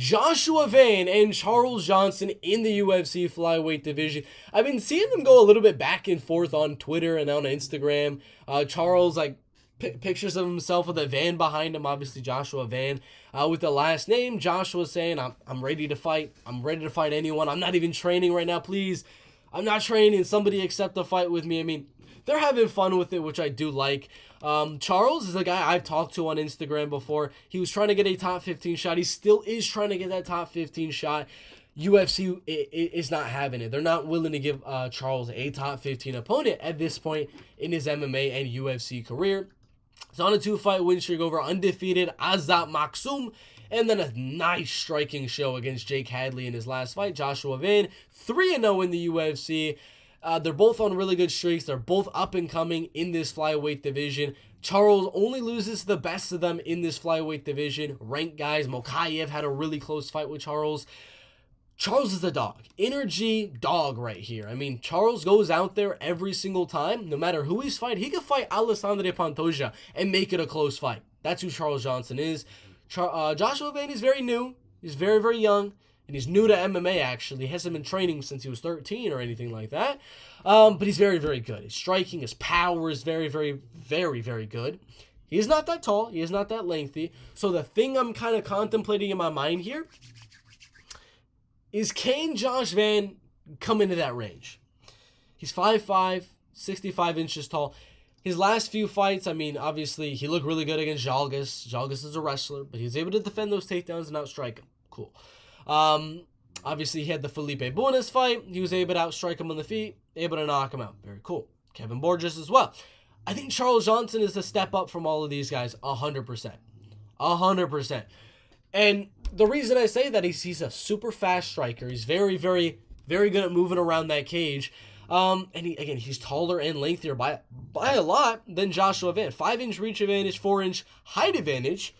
Joshua Van and Charles Johnson in the UFC flyweight division. I've been seeing them go a little bit back and forth on Twitter and on Instagram. Charles, like, pictures of himself with a van behind him, obviously Joshua Van, with the last name. Joshua saying, I'm ready to fight. I'm ready to fight anyone. I'm not even training right now, please. I'm not training. Somebody accept a fight with me. I mean, they're having fun with it, which I do like. Charles is a guy I've talked to on Instagram before. He was trying to get a top 15 shot. He still is trying to get that top 15 shot. UFC is not having it. They're not willing to give Charles a top 15 opponent at this point in his MMA and UFC career. He's on a 2-fight win streak over undefeated Azat Maksum, and then a nice striking show against Jake Hadley in his last fight. Joshua Van, 3-0 in the UFC. They're both on really good streaks. They're both up and coming in this flyweight division. Charles only loses to the best of them in this flyweight division. Ranked guys, Mokaev had a really close fight with Charles. Charles is a dog. Energy dog right here. I mean, Charles goes out there every single time, no matter who he's fighting. He could fight Alessandro Pantoja and make it a close fight. That's who Charles Johnson is. Joshua Van is very new. He's very, very young. And he's new to MMA, actually. He hasn't been training since he was 13 or anything like that. But he's very, very good. His striking, his power is very, very, very, very good. He is not that tall. He is not that lengthy. So the thing I'm kind of contemplating in my mind here is, can Josh Van come into that range? He's 5'5", 65 inches tall. His last few fights, I mean, obviously, he looked really good against Jalgas. Jalgas is a wrestler, but he was able to defend those takedowns and outstrike him. Cool. Obviously, he had the Felipe Buenas fight. He was able to outstrike him on the feet, able to knock him out. Very cool. Kevin Borges as well. I think Charles Johnson is a step up from all of these guys, 100%. 100%. And the reason I say that is he's a super fast striker. He's very, very, very good at moving around that cage. And he's taller and lengthier by a lot than Joshua Van. 5-inch reach advantage, 4-inch height advantage.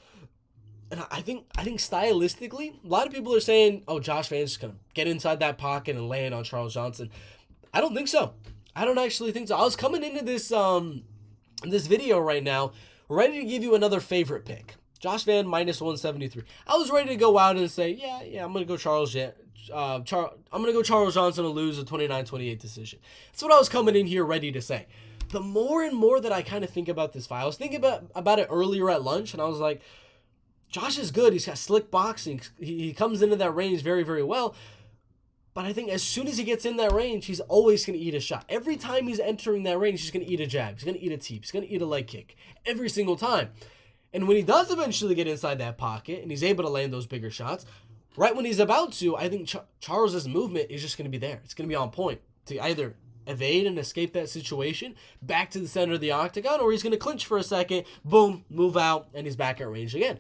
And I think stylistically, a lot of people are saying, oh, Josh Van's just going to get inside that pocket and land on Charles Johnson. I don't think so. I don't actually think so. I was coming into this video right now ready to give you another favorite pick. Josh Van minus 173. I was ready to go out and say, yeah, I'm gonna go Charles Johnson to lose a 29-28 decision. That's what I was coming in here ready to say. The more and more that I kind of think about this fight, I was thinking about it earlier at lunch, and I was like, Josh is good. He's got slick boxing. He comes into that range very, very well. But I think as soon as he gets in that range, he's always going to eat a shot. Every time he's entering that range, he's going to eat a jab. He's going to eat a teep. He's going to eat a leg kick. Every single time. And when he does eventually get inside that pocket and he's able to land those bigger shots, right when he's about to, I think Charles's movement is just going to be there. It's going to be on point to either evade and escape that situation, back to the center of the octagon, or he's going to clinch for a second, boom, move out, and he's back at range again.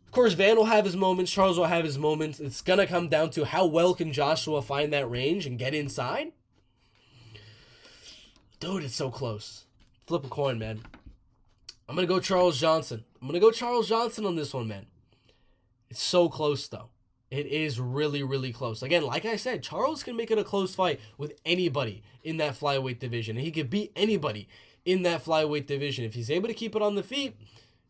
Of course, Van will have his moments. Charles will have his moments. It's going to come down to how well can Joshua find that range and get inside. Dude, it's so close. Flip a coin, man. I'm going to go Charles Johnson. I'm going to go Charles Johnson on this one, man. It's so close, though. It is really, really close. Again, like I said, Charles can make it a close fight with anybody in that flyweight division. And he could beat anybody in that flyweight division. If he's able to keep it on the feet,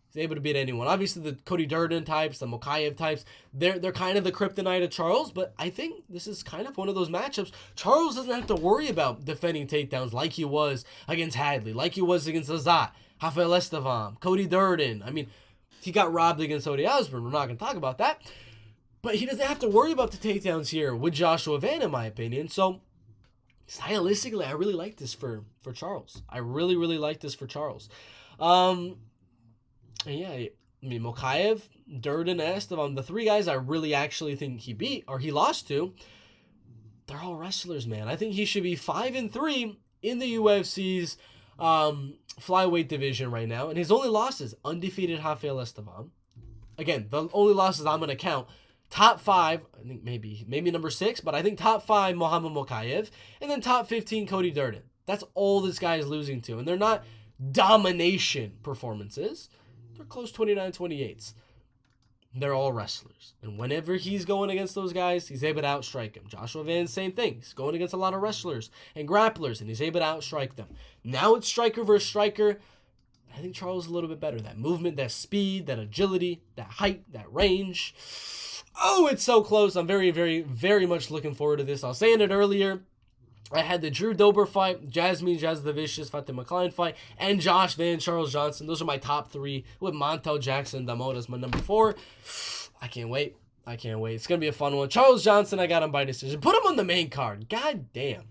he's able to beat anyone. Obviously, the Cody Durden types, the Mokaev types, they're kind of the kryptonite of Charles. But I think this is kind of one of those matchups. Charles doesn't have to worry about defending takedowns like he was against Hadley, like he was against Azat, Rafael Estevam, Cody Durden. I mean, he got robbed against Odi Osbourne. We're not going to talk about that. But he doesn't have to worry about the takedowns here with Joshua Van, in my opinion. So, stylistically, I really like this for Charles. I really, really like this for Charles. Yeah, I mean, Mokaev, Durden, Estevam, the three guys I really actually think he beat, or he lost to, they're all wrestlers, man. I think he should be 5-3 in the UFC's flyweight division right now. And his only losses, undefeated Rafael Estevam. Again, the only losses I'm going to count, top 5, I think maybe number 6, but I think top 5, Mohamed Mokaev, and then top 15, Cody Durden. That's all this guy is losing to. And they're not domination performances. They're close 29-28s. They're all wrestlers. And whenever he's going against those guys, he's able to outstrike them. Joshua Van, same thing. He's going against a lot of wrestlers and grapplers, and he's able to outstrike them. Now it's striker versus striker. I think Charles is a little bit better. That movement, that speed, that agility, that height, that range. Oh, it's so close. I'm very, very, very much looking forward to this. I was saying it earlier. I had the Drew Dober fight, Jasmine Jazz the Vicious, Fatima Klein fight, and Josh Van, Charles Johnson. Those are my top 3, with Montel Jackson Damota as my number 4. I can't wait. I can't wait. It's going to be a fun one. Charles Johnson, I got him by decision. Put him on the main card. God damn.